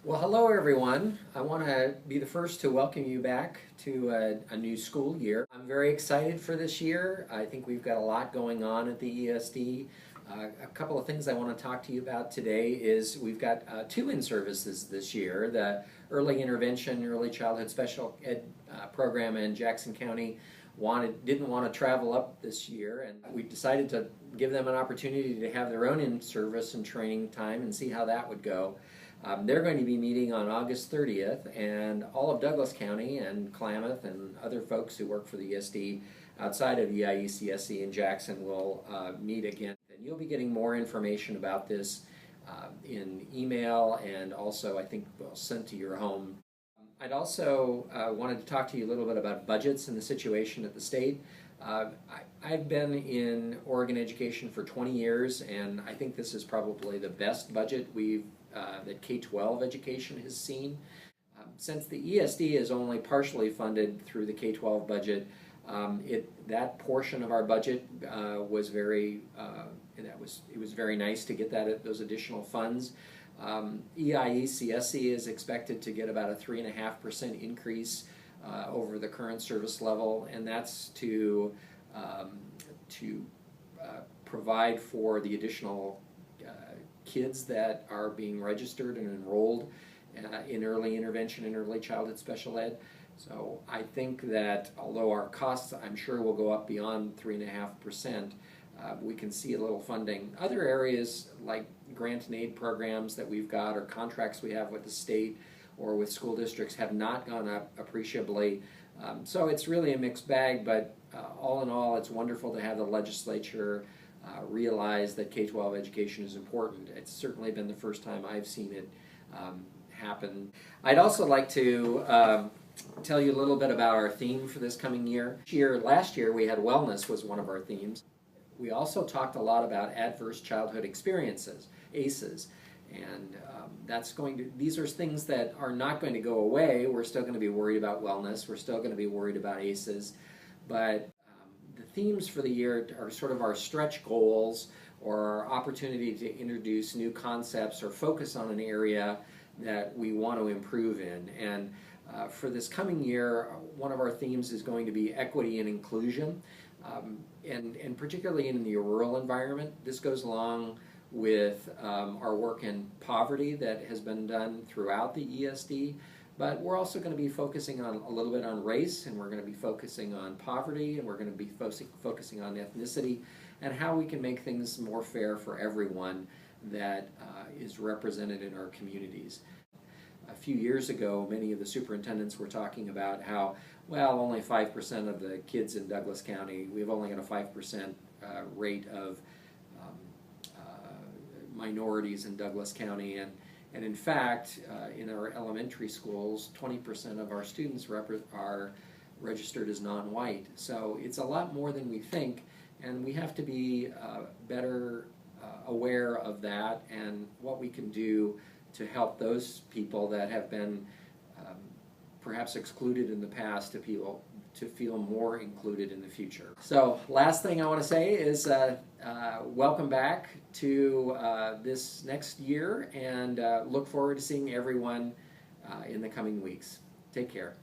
Well, hello everyone. I want to be the first to welcome you back to a new school year. I'm very excited for this year. I think we've got a lot going on at the ESD. A couple of things I want to talk to you about today is we've got two in-services this year. The Early Intervention, Early Childhood Special Ed program in Jackson County didn't want to travel up this year, and we decided to give them an opportunity to have their own in-service and training time and see how that would go. They're going to be meeting on August 30th, and all of Douglas County and Klamath and other folks who work for the ESD outside of EIECSC in Jackson will meet again. And you'll be getting more information about this in email, and also I think sent to your home. I'd also wanted to talk to you a little bit about budgets and the situation at the state. I've been in Oregon education for 20 years, and I think this is probably the best budget that K-12 education has seen. Since the ESD is only partially funded through the K-12 budget, that portion of our budget was it was very nice to get those additional funds. EIECSC is expected to get about a 3.5% increase over the current service level, and that's to provide for the additional kids that are being registered and enrolled in early intervention and early childhood special ed. So I think that although our costs, I'm sure, will go up beyond 3.5%, we can see a little funding. Other areas like grant and aid programs that we've got or contracts we have with the state or with school districts have not gone up appreciably. So it's really a mixed bag, but all in all, it's wonderful to have the legislature realize that K-12 education is important. It's certainly been the first time I've seen it happen. I'd also like to tell you a little bit about our theme for this coming year. Last year we had wellness was one of our themes. We also talked a lot about adverse childhood experiences, ACEs, and these are things that are not going to go away. We're still going to be worried about wellness. We're still going to be worried about ACEs, but the themes for the year are sort of our stretch goals or our opportunity to introduce new concepts or focus on an area that we want to improve in. And for this coming year, one of our themes is going to be equity and inclusion, and particularly in the rural environment. This goes along with our work in poverty that has been done throughout the ESD, but we're also going to be focusing on a little bit on race, and we're going to be focusing on poverty, and we're going to be focusing on ethnicity and how we can make things more fair for everyone that is represented in our communities. A few years ago, many of the superintendents were talking about how, well, only 5% of the kids in Douglas County, we've only got a 5% rate of minorities in Douglas County, and in fact, in our elementary schools, 20% of our students are registered as non-white. So it's a lot more than we think, and we have to be better aware of that and what we can do to help those people that have been perhaps excluded in the past to feel more included in the future. So last thing I want to say is welcome back to this next year, and look forward to seeing everyone in the coming weeks. Take care.